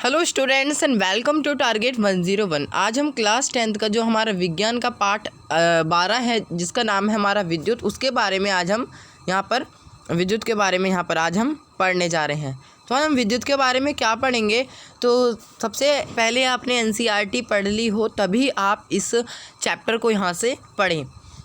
Hello students and welcome to Target 101। आज हम class 10th का जो हमारा विज्ञान का पार्ट 12 है जिसका नाम है हमारा विद्युत, उसके बारे में आज हम यहाँ पर विद्युत के बारे में यहाँ पर आज हम पढ़ने जा रहे हैं। तो हम विद्युत के बारे में क्या पढ़ेंगे, तो सबसे पहले आपने एनसीईआरटी पढ़ ली हो तभी आप इस चैप्टर को यहाँ से पढ़ें,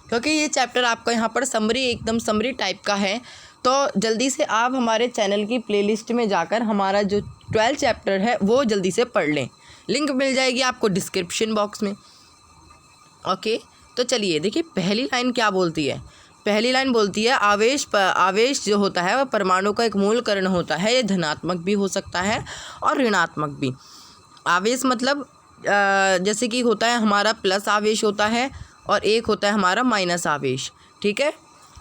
क्योंकि ये चैप्टर आपका यहाँ पर समरी एकदम समरी टाइप का है। तो जल्दी से आप हमारे चैनल की प्लेलिस्ट में जाकर हमारा जो 12 चैप्टर है वो जल्दी से पढ़ लें। लिंक मिल जाएगी आपको डिस्क्रिप्शन बॉक्स में। ओके, तो चलिए देखिए पहली लाइन क्या बोलती है। पहली लाइन बोलती है आवेश जो होता है वह परमाणु का एक मूल कण होता है। ये धनात्मक भी हो सकता है और ऋणात्मक भी। आवेश मतलब जैसे कि होता है हमारा प्लस आवेश होता है और एक होता है हमारा माइनस आवेश। ठीक है,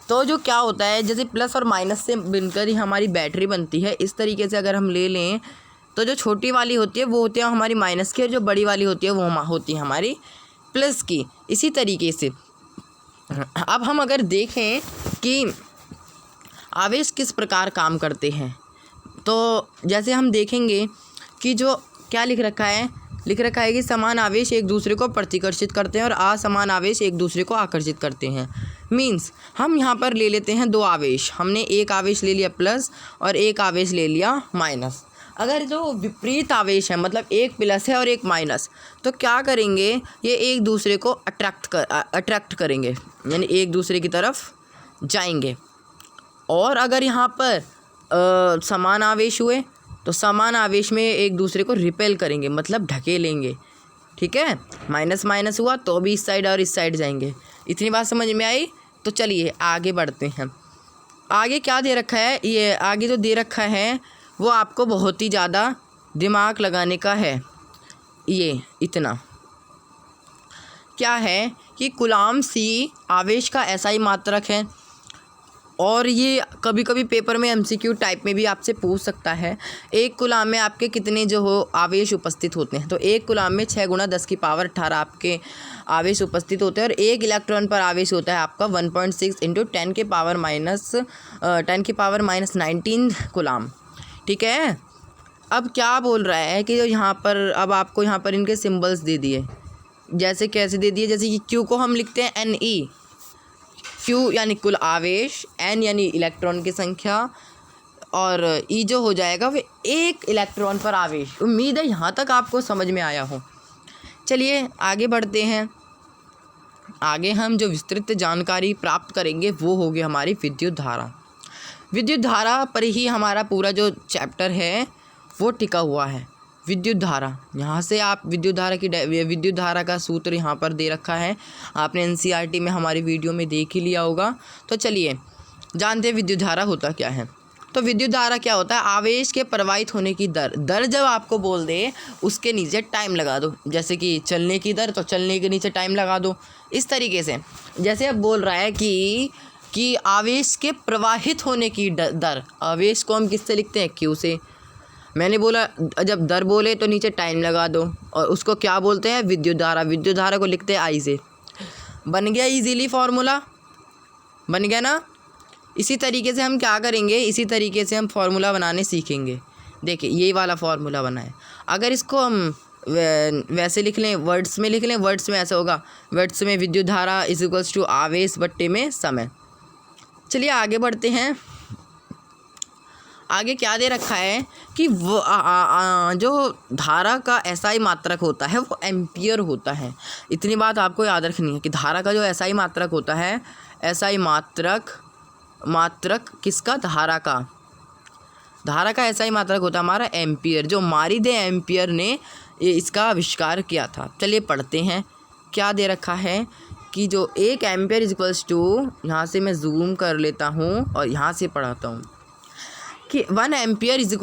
तो जो क्या होता है जैसे प्लस और माइनस से मिलकर ही हमारी बैटरी बनती है। इस तरीके से अगर हम ले लें तो जो छोटी वाली होती है वो होती है हमारी माइनस की और जो बड़ी वाली होती है वो होती है हमारी प्लस की। इसी तरीके से अब हम अगर देखें कि आवेश किस प्रकार काम करते हैं, तो जैसे हम देखेंगे कि जो क्या लिख रखा है कि समान आवेश एक दूसरे को प्रतिकर्षित करते हैं और असमान आवेश एक दूसरे को आकर्षित करते हैं। मीन्स हम यहाँ पर ले लेते हैं दो आवेश, हमने एक आवेश ले लिया प्लस और एक आवेश ले लिया माइनस। अगर जो विपरीत आवेश है मतलब एक प्लस है और एक माइनस, तो क्या करेंगे, ये एक दूसरे को अट्रैक्ट करेंगे, यानी एक दूसरे की तरफ जाएंगे। और अगर यहाँ पर समान आवेश हुए तो समान आवेश में एक दूसरे को रिपेल करेंगे, मतलब ढकेलेंगे। ठीक है, माइनस माइनस हुआ तो भी इस साइड और इस साइड जाएंगे। इतनी बात समझ में आई। तो चलिए आगे बढ़ते हैं। आगे क्या दे रखा है, ये आगे जो दे रखा है वो आपको बहुत ही ज़्यादा दिमाग लगाने का है। ये इतना क्या है कि कूलाम सी आवेश का एसआई मात्रक है, और ये कभी कभी पेपर में एमसीक्यू टाइप में भी आपसे पूछ सकता है। एक कूलाम में आपके कितने जो हो आवेश उपस्थित होते हैं, तो एक कूलाम में 6 × 10⁻18 आपके आवेश उपस्थित होते हैं और एक इलेक्ट्रॉन पर आवेश होता है आपका 1.6 × 10⁻−19 कूलाम। ठीक है, अब क्या बोल रहा है कि यहाँ पर अब आपको यहाँ पर इनके सिंबल्स दे दिए। जैसे कैसे दे दिए, जैसे कि क्यू को हम लिखते हैं NE, क्यू यानी कुल आवेश, एन यानी इलेक्ट्रॉन की संख्या, और ई जो हो जाएगा वो एक इलेक्ट्रॉन पर आवेश। उम्मीद है यहाँ तक आपको समझ में आया हो। चलिए आगे बढ़ते हैं। आगे हम जो विस्तृत जानकारी प्राप्त करेंगे वो होगी हमारी विद्युत धारा। विद्युत धारा पर ही हमारा पूरा जो चैप्टर है वो टिका हुआ है। विद्युत धारा, यहाँ से आप विद्युत धारा का सूत्र यहाँ पर दे रखा है, आपने एनसीईआरटी में हमारी वीडियो में देख ही लिया होगा। तो चलिए जानते हैं विद्युत धारा होता क्या है। तो विद्युत धारा क्या होता है, आवेश के प्रवाहित होने की दर जब आपको बोल दे उसके नीचे टाइम लगा दो। जैसे कि चलने की दर, तो चलने के नीचे टाइम लगा दो। इस तरीके से जैसे अब बोल रहा है कि आवेश के प्रवाहित होने की दर, आवेश को हम किससे लिखते हैं, क्यू से। मैंने बोला जब दर बोले तो नीचे टाइम लगा दो, और उसको क्या बोलते हैं, विद्युत धारा। विद्युत धारा को लिखते हैं आई से। बन गया इजीली फॉर्मूला, बन गया ना। इसी तरीके से हम क्या करेंगे, इसी तरीके से हम फार्मूला बनाने सीखेंगे। देखिए ये वाला फार्मूला बना है। अगर इसको हम वैसे लिख लें, वर्ड्स में लिख लें, वर्ड्स में ऐसा होगा, वर्ड्स में विद्युत धारा = आवेश बट्टे में समय। चलिए आगे बढ़ते हैं। आगे क्या दे रखा है कि वो जो धारा का एसआई मात्रक होता है वो एम्पियर होता है। इतनी बात आपको याद रखनी है कि धारा का जो एसआई मात्रक होता है, एसआई मात्रक किसका, धारा का एसआई मात्रक होता है हमारा एम्पियर, जो मारी दे एम्पियर ने इसका आविष्कार किया था। चलिए पढ़ते हैं क्या दे रखा है कि जो 1 एम्पियर = यहाँ से मैं जूम कर लेता हूँ और यहाँ से पढ़ाता हूँ कि 1 एम्पियर =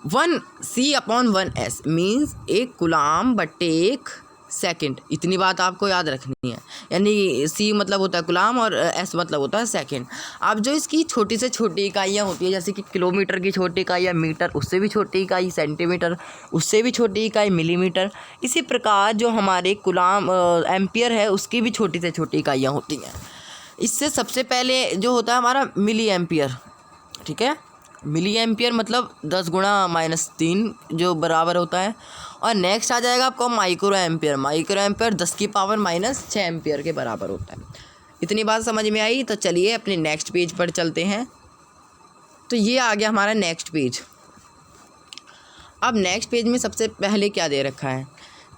1 C/1S मीन्स 1 कूलाम बट्टे 1 सेकंड। इतनी बात आपको याद रखनी है, यानी C मतलब होता है कूलाम और S मतलब होता है सेकंड। अब जो इसकी छोटी से छोटी इकाइयाँ होती है, जैसे कि किलोमीटर की छोटी इकाई या मीटर, उससे भी छोटी इकाई सेंटीमीटर, उससे भी छोटी इकाई मिलीमीटर। इसी प्रकार जो हमारे कूलाम एम्पियर है उसकी भी छोटी से छोटी इकाइयाँ होती हैं। इससे सबसे पहले जो होता है हमारा मिली एम्पियर। ठीक है, मिली एम्पियर मतलब 10 गुणा -3 जो बराबर होता है। और नेक्स्ट आ जाएगा आपको माइक्रो एम्पियर। माइक्रो एम्पियर 10 की पावर -6 एम्पियर के बराबर होता है। इतनी बात समझ में आई? तो चलिए अपने नेक्स्ट पेज पर चलते हैं। तो ये आ गया हमारा नेक्स्ट पेज। अब नेक्स्ट पेज में सबसे पहले क्या दे रखा है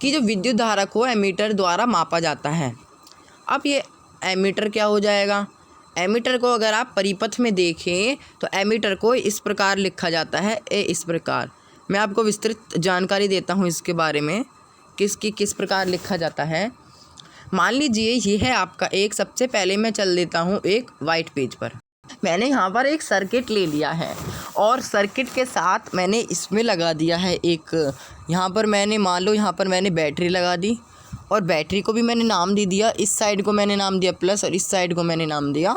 कि जो विद्युत धारा को एमीटर द्वारा मापा जाता है। अब ये एमीटर क्या हो जाएगा? एमीटर को अगर आप परिपथ में देखें तो एमीटर को इस प्रकार लिखा जाता है, इस प्रकार। मैं आपको विस्तृत जानकारी देता हूँ इसके बारे में, किस प्रकार लिखा जाता है। मान लीजिए ये है आपका एक, सबसे पहले मैं चल देता हूँ एक वाइट पेज पर। मैंने यहाँ पर एक सर्किट ले लिया है और सर्किट के साथ मैंने इसमें लगा दिया है एक, यहाँ पर मैंने मान लो यहाँ पर मैंने बैटरी लगा दी और बैटरी को भी मैंने नाम दे दिया। इस साइड को मैंने नाम दिया प्लस और इस साइड को मैंने नाम दिया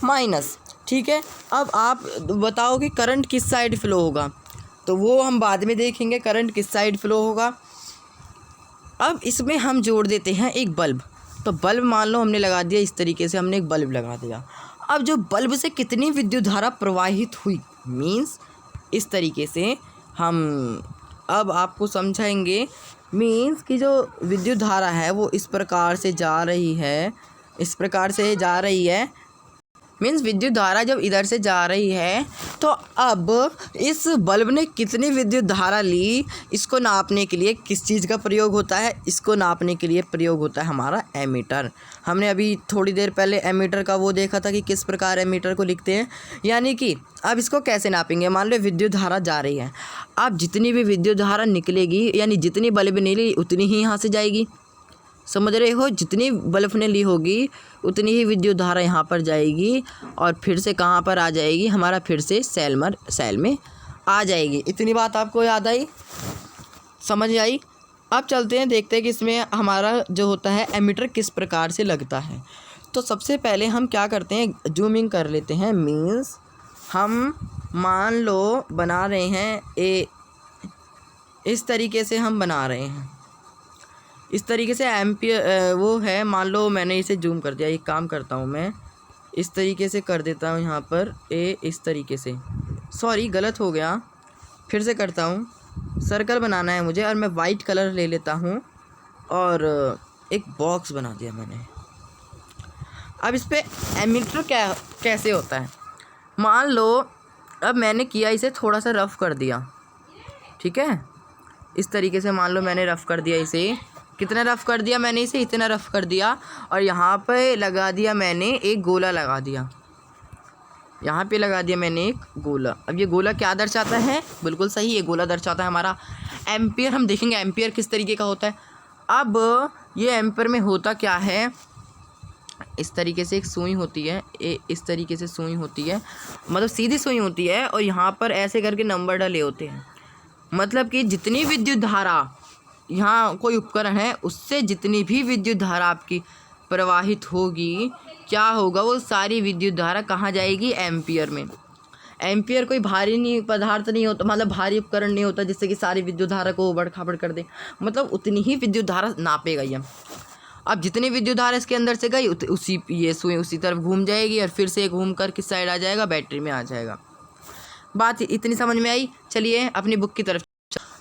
माइनस। ठीक है, अब आप बताओ कि करंट किस साइड फ्लो होगा, तो वो हम बाद में देखेंगे करंट किस साइड फ्लो होगा। अब इसमें हम जोड़ देते हैं एक बल्ब। तो बल्ब मान लो हमने लगा दिया इस तरीके से, हमने एक बल्ब लगा दिया। अब जो बल्ब से कितनी विद्युत धारा प्रवाहित हुई, मीन्स इस तरीके से हम अब आपको समझाएंगे। मीन्स कि जो विद्युत धारा है वो इस प्रकार से जा रही है, इस प्रकार से जा रही है। मीन्स विद्युत धारा जब इधर से जा रही है तो अब इस बल्ब ने कितनी विद्युत धारा ली, इसको नापने के लिए किस चीज़ का प्रयोग होता है? इसको नापने के लिए प्रयोग होता है हमारा एमीटर। हमने अभी थोड़ी देर पहले एमीटर का वो देखा था कि किस प्रकार एमीटर को लिखते हैं। यानी कि अब इसको कैसे नापेंगे? मान लो विद्युत धारा जा रही है, अब जितनी भी विद्युत धारा निकलेगी यानी जितनी बल्ब ने ली उतनी ही यहाँ से जाएगी। समझ रहे हो? जितनी बल्ब ने ली होगी उतनी ही विद्युत धारा यहाँ पर जाएगी और फिर से कहाँ पर आ जाएगी? हमारा फिर से सेल में आ जाएगी। इतनी बात आपको याद आई, समझ आई? अब चलते हैं, देखते हैं कि इसमें हमारा जो होता है एमीटर किस प्रकार से लगता है। तो सबसे पहले हम क्या करते हैं, जूमिंग कर लेते हैं। मीन्स हम मान लो बना रहे हैं इस तरीके से हम बना रहे हैं, इस तरीके से एम्पियर वो है। मान लो मैंने इसे जूम कर दिया। एक काम करता हूँ मैं इस तरीके से कर देता हूँ यहाँ पर इस तरीके से। सॉरी गलत हो गया, फिर से करता हूँ। सर्कल बनाना है मुझे और मैं वाइट कलर ले लेता हूँ और एक बॉक्स बना दिया मैंने। अब इस पर एमीटर कैसे होता है? मान लो अब मैंने किया, इसे थोड़ा सा रफ़ कर दिया। ठीक है, इस तरीके से मान लो मैंने रफ़ कर दिया इसे। कितना रफ़ कर दिया मैंने इसे? इतना रफ़ कर दिया। और यहाँ पे लगा दिया मैंने एक गोला लगा दिया, यहाँ पे लगा दिया मैंने एक गोला। अब ये गोला क्या दर्शाता है? बिल्कुल सही, ये गोला दर्शाता है हमारा एम्पियर। हम देखेंगे एम्पियर किस तरीके का होता है। अब ये एम्पियर में होता क्या है, इस तरीके से एक सुई होती है, इस तरीके से सुई होती है, मतलब सीधी सुई होती है और यहाँ पर ऐसे करके नंबर डले होते हैं। मतलब कि जितनी विद्युत धारा, यहाँ कोई उपकरण है उससे जितनी भी विद्युत धारा आपकी प्रवाहित होगी, क्या होगा? वो सारी विद्युत धारा कहाँ जाएगी? एम्पियर में। एम्पियर कोई भारी नहीं पदार्थ नहीं होता, मतलब भारी उपकरण नहीं होता जिससे कि सारी विद्युत धारा को उबड़ खाबड़ कर दे। मतलब उतनी ही विद्युत धारा नापेगा ये। अब जितनी विद्युत धारा इसके अंदर से गई उसी ये सुई उसी तरफ घूम जाएगी और फिर से घूम कर किस साइड आ जाएगा? बैटरी में आ जाएगा। बात इतनी समझ में आई? चलिए अपनी बुक की तरफ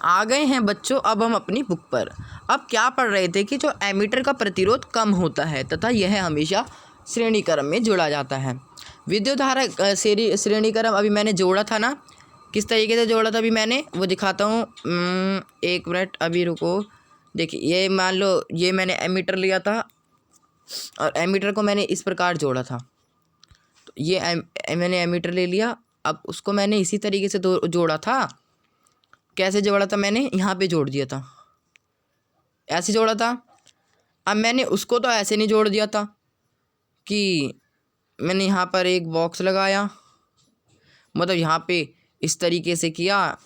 आ गए हैं बच्चों। अब हम अपनी बुक पर अब क्या पढ़ रहे थे कि जो एमीटर का प्रतिरोध कम होता है तथा यह हमेशा श्रेणी क्रम में जोड़ा जाता है। विद्युत धारा श्रेणी क्रम अभी मैंने जोड़ा था ना, किस तरीके से जोड़ा था अभी मैंने वो दिखाता हूँ। एक मिनट अभी रुको। देखिए ये मान लो ये मैंने एमीटर लिया था और एमीटर को मैंने इस प्रकार जोड़ा था। तो ये मैंने एमीटर ले लिया, अब उसको मैंने इसी तरीके से जोड़ा था। कैसे जोड़ा था? मैंने यहाँ पे जोड़ दिया था, ऐसे जोड़ा था। अब मैंने उसको तो ऐसे नहीं जोड़ दिया था कि मैंने यहाँ पर एक बॉक्स लगाया, मतलब यहाँ पे इस तरीके से किया।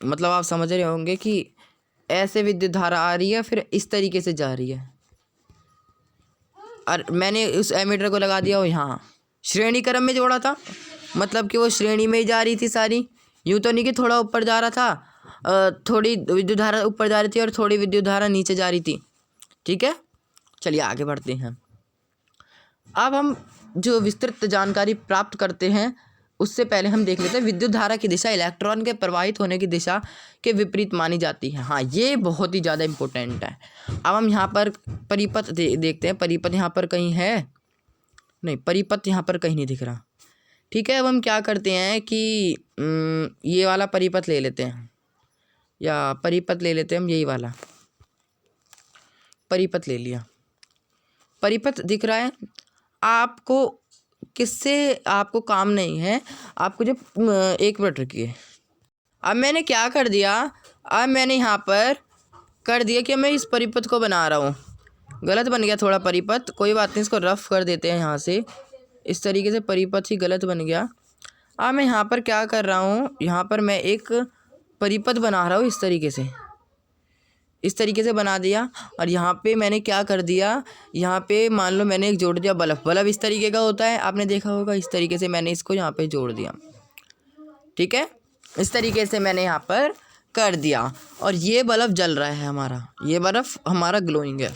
मतलब आप समझ रहे होंगे कि ऐसे विद्युत धारा आ रही है फिर इस तरीके से जा रही है और मैंने उस एमीटर को लगा दिया और यहाँ श्रेणी क्रम में जोड़ा था। मतलब कि वो श्रेणी में ही जा रही थी सारी, यूँ तो नहीं कि थोड़ा ऊपर जा रहा था, थोड़ी विद्युत धारा ऊपर जा रही थी और थोड़ी विद्युत धारा नीचे जा रही थी। ठीक है, चलिए आगे बढ़ते हैं। अब हम जो विस्तृत जानकारी प्राप्त करते हैं उससे पहले हम देख लेते हैं विद्युत धारा की दिशा इलेक्ट्रॉन के प्रवाहित होने की दिशा के विपरीत मानी जाती है। हाँ, ये बहुत ही ज़्यादा इम्पोर्टेंट है। अब हम यहाँ पर परिपथ देखते हैं। परिपथ यहाँ पर कहीं है नहीं, परिपथ यहाँ पर कहीं नहीं दिख रहा। ठीक है, अब हम क्या करते हैं कि ये वाला परिपथ ले लेते हैं, या परिपथ ले लेते हैं हम, यही वाला परिपथ ले लिया। परिपथ दिख रहा है आपको, किससे आपको काम नहीं है, आपको जो 1 मिनट रुकिए। अब मैंने क्या कर दिया, अब मैंने यहाँ पर कर दिया कि मैं इस परिपथ को बना रहा हूँ। गलत बन गया थोड़ा परिपथ, कोई बात नहीं, इसको रफ कर देते हैं यहाँ से। इस तरीके से परिपथ ही गलत बन गया। अब मैं यहाँ पर क्या कर रहा हूँ, यहाँ पर मैं एक परिपथ बना रहा हूँ इस तरीके से बना दिया। और यहाँ पे मैंने क्या कर दिया, यहाँ पे मान लो मैंने एक जोड़ दिया बल्ब इस तरीके का होता है, आपने देखा होगा। इस तरीके से मैंने इसको यहाँ पे जोड़ दिया। ठीक है, इस तरीके से मैंने यहाँ पर कर दिया और ये बल्ब जल रहा है हमारा, ये बल्ब हमारा ग्लोइंग है।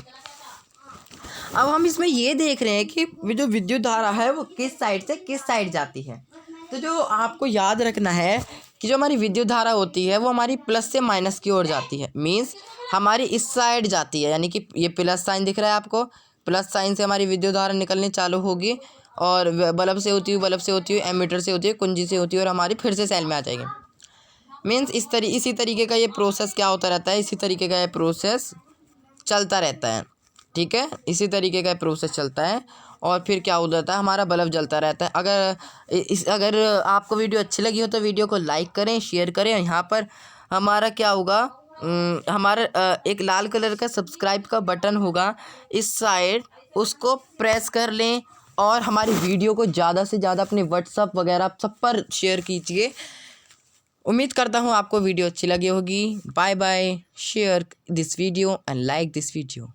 अब हम इसमें ये देख रहे हैं कि जो विद्युत धारा है वो किस साइड से किस साइड जाती है। तो जो आपको याद रखना है कि जो हमारी विद्युत धारा होती है वो हमारी प्लस से माइनस की ओर जाती है। मीन्स हमारी इस साइड जाती है, यानी कि ये प्लस साइन दिख रहा है आपको, प्लस साइन से हमारी विद्युत धारा निकलनी चालू होगी और बल्ब से होती हुई एमीटर से होती है, कुंजी से होती है और हमारी फिर से सेल में आ जाएगी। मीन्स इसी तरीके का ये प्रोसेस क्या होता रहता है, इसी तरीके का ये प्रोसेस चलता रहता है। ठीक है, इसी तरीके का प्रोसेस चलता है और फिर क्या हो जाता है, हमारा बल्ब जलता रहता है। अगर आपको वीडियो अच्छी लगी हो तो वीडियो को लाइक करें, शेयर करें। यहाँ पर हमारा क्या होगा, हमारा एक लाल कलर का सब्सक्राइब का बटन होगा इस साइड, उसको प्रेस कर लें और हमारी वीडियो को ज़्यादा से ज़्यादा अपने व्हाट्सअप वगैरह सब पर शेयर कीजिए। उम्मीद करता हूँ आपको वीडियो अच्छी लगी होगी। Bye bye, share this video and like this video.